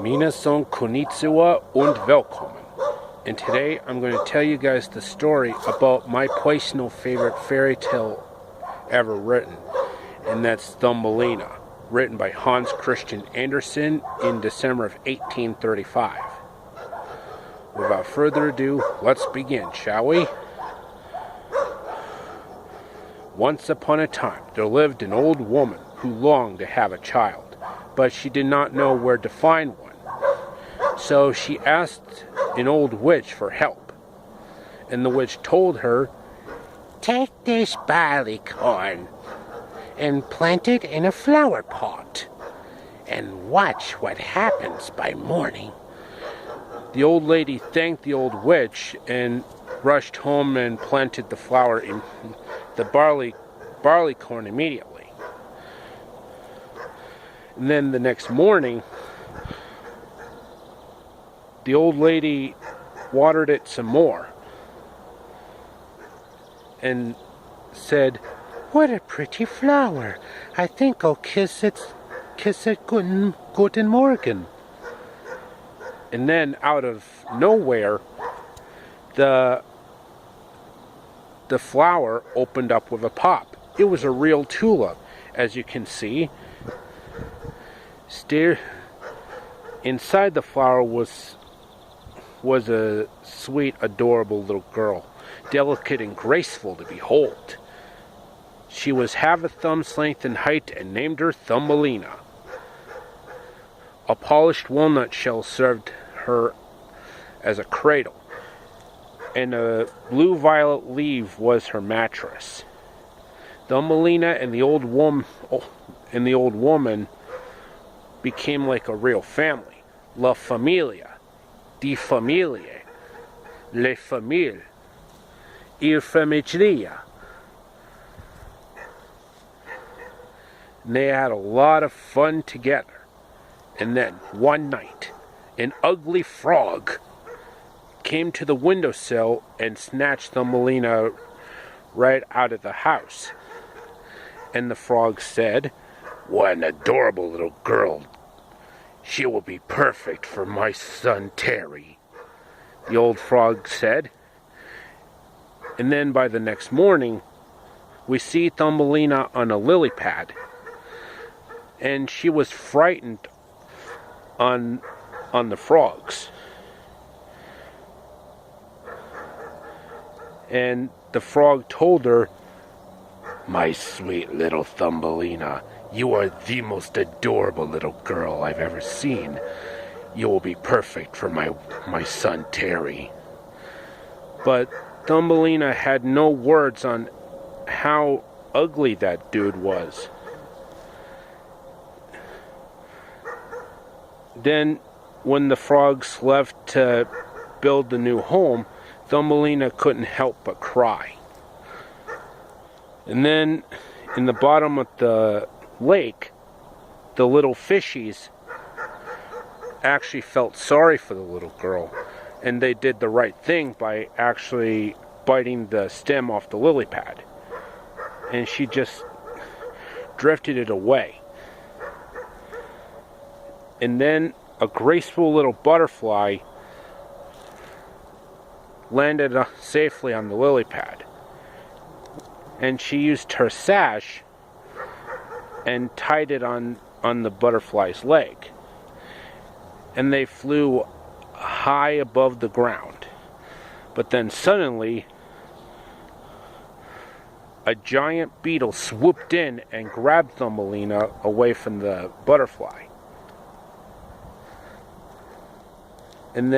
Minasan konnichiwa und willkommen. And today I'm going to tell you guys the story about my personal favorite fairy tale ever written, and that's Thumbelina, written by Hans Christian Andersen in December of 1835. Without further ado, let's begin, shall we? Once upon a time, there lived an old woman who longed to have a child, but she did not know where to find one. So she asked an old witch for help, and the witch told her, "Take this barley corn and plant it in a flower pot, and watch what happens by morning." The old lady thanked the old witch and rushed home and planted the barley corn immediately. And then the next morning, the old lady watered it some more and said, "What a pretty flower. I think I'll kiss it guten Morgen." And then out of nowhere, the flower opened up with a pop. It was a real tulip, as you can see. Inside the flower was a sweet, adorable little girl, delicate and graceful to behold. She was half a thumb's length in height and named her Thumbelina. A polished walnut shell served her as a cradle, and a blue-violet leaf was her mattress. Thumbelina and the old woman became like a real family. La familia, die Familie, le famille, il famiglia. And they had a lot of fun together. And then, one night, an ugly frog came to the windowsill and snatched Thumbelina right out of the house. And the frog said, "What an adorable little girl. She will be perfect for my son Terry," the old frog said. And then by the next morning, we see Thumbelina on a lily pad, and she was frightened on the frogs. And the frog told her, "My sweet little Thumbelina, you are the most adorable little girl I've ever seen. You will be perfect for my son Terry." But Thumbelina had no words on how ugly that dude was. Then, when the frogs left to build the new home, Thumbelina couldn't help but cry. And then, in the bottom of the lake, the little fishies actually felt sorry for the little girl, and they did the right thing by actually biting the stem off the lily pad, and she just drifted it away. And then a graceful little butterfly landed safely on the lily pad, and she used her sash and tied it on the butterfly's leg, and they flew high above the ground. But then suddenly, a giant beetle swooped in and grabbed Thumbelina away from the butterfly. And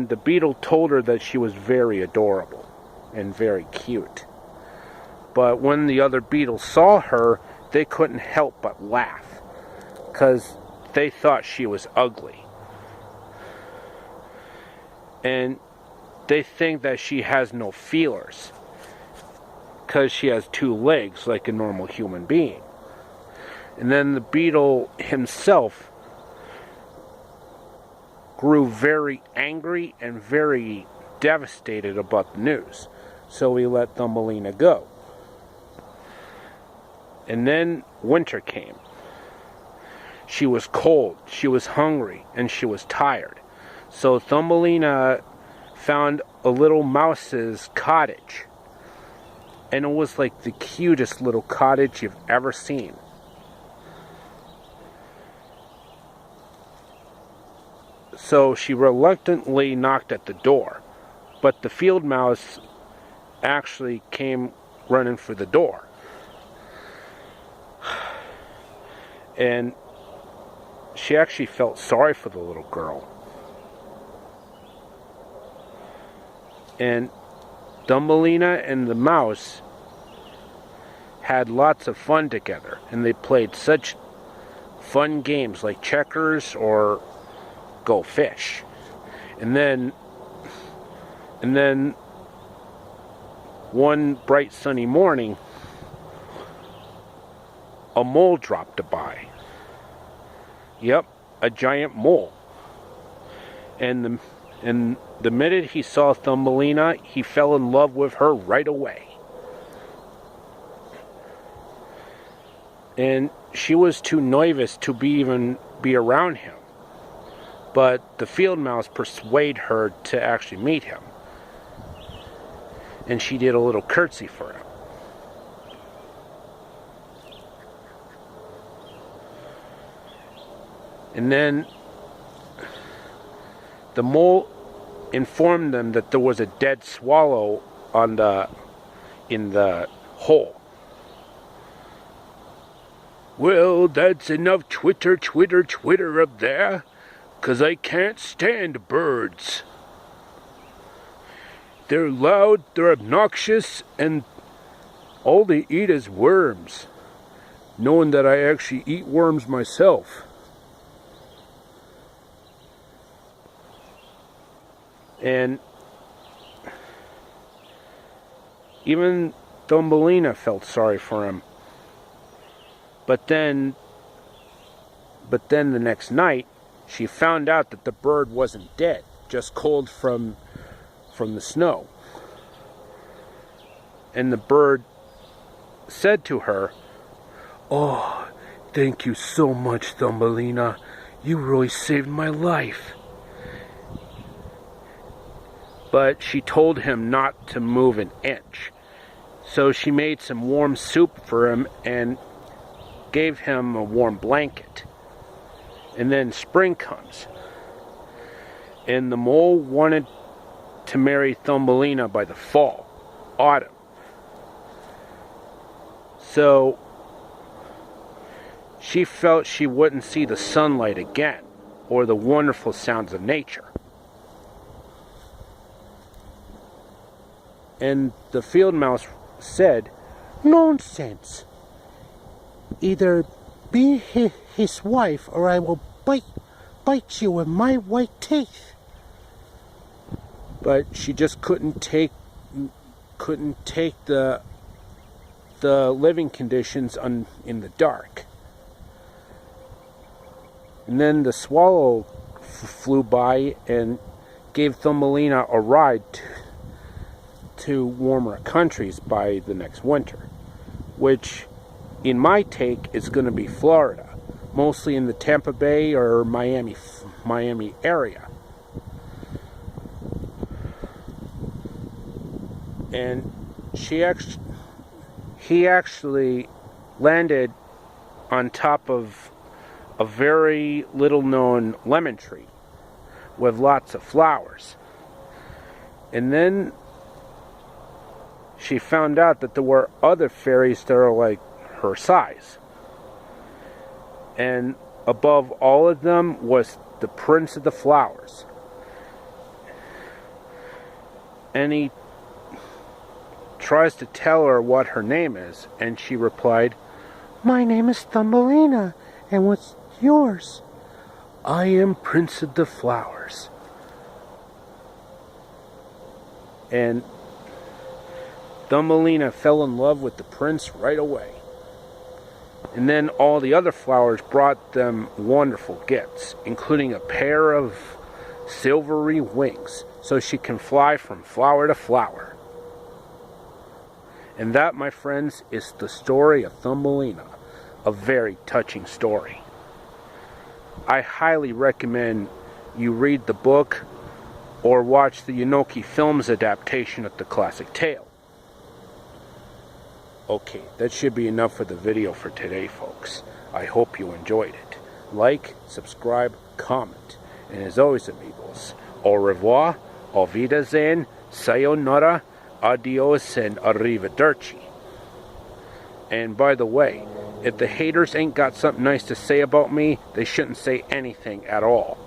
the beetle told her that she was very adorable and very cute. But when the other beetles saw her, they couldn't help but laugh, because they thought she was ugly. And they think that she has no feelers, because she has 2 legs like a normal human being. And then the beetle himself grew very angry and very devastated about the news, so he let Thumbelina go. And then winter came. She was cold, she was hungry, and she was tired. So Thumbelina found a little mouse's cottage. And it was like the cutest little cottage you've ever seen. So she reluctantly knocked at the door. But the field mouse actually came running for the door. And she actually felt sorry for the little girl. And Thumbelina and the mouse had lots of fun together, and they played such fun games like checkers or go fish. And then one bright sunny morning, a mole dropped by. Yep, a giant mole. And the minute he saw Thumbelina, he fell in love with her right away. And she was too nervous to even be around him. But the field mouse persuaded her to actually meet him. And she did a little curtsy for him. And then the mole informed them that there was a dead swallow in the hole. "Well, that's enough twitter, twitter, twitter up there, 'cause I can't stand birds. They're loud, they're obnoxious, and all they eat is worms, knowing that I actually eat worms myself." And even Thumbelina felt sorry for him. But then the next night, she found out that the bird wasn't dead, just cold from the snow. And the bird said to her, "Oh, thank you so much, Thumbelina. You really saved my life." But she told him not to move an inch. So she made some warm soup for him and gave him a warm blanket. And then spring comes. And the mole wanted to marry Thumbelina by the fall, autumn. So she felt she wouldn't see the sunlight again, or the wonderful sounds of nature. And the field mouse said, "Nonsense. Either be his wife, or I will bite you with my white teeth." But she just couldn't take the living conditions in the dark. And then the swallow flew by and gave Thumbelina a ride to warmer countries by the next winter, which in my take is going to be Florida, mostly in the Tampa Bay or Miami area. And he actually landed on top of a very little known lemon tree with lots of flowers. And then she found out that there were other fairies that are like her size. And above all of them was the Prince of the Flowers. And he tries to tell her what her name is, and she replied, "My name is Thumbelina, and what's yours?" "I am Prince of the Flowers." And Thumbelina fell in love with the prince right away. And then all the other flowers brought them wonderful gifts, including a pair of silvery wings, so she can fly from flower to flower. And that, my friends, is the story of Thumbelina. A very touching story. I highly recommend you read the book or watch the Inoki Films adaptation of the classic tale. Okay, that should be enough for the video for today, folks. I hope you enjoyed it. Like, subscribe, comment. And as always, amigos, au revoir, auf Wiedersehen, sayonara, adios, and arrivederci. And by the way, if the haters ain't got something nice to say about me, they shouldn't say anything at all.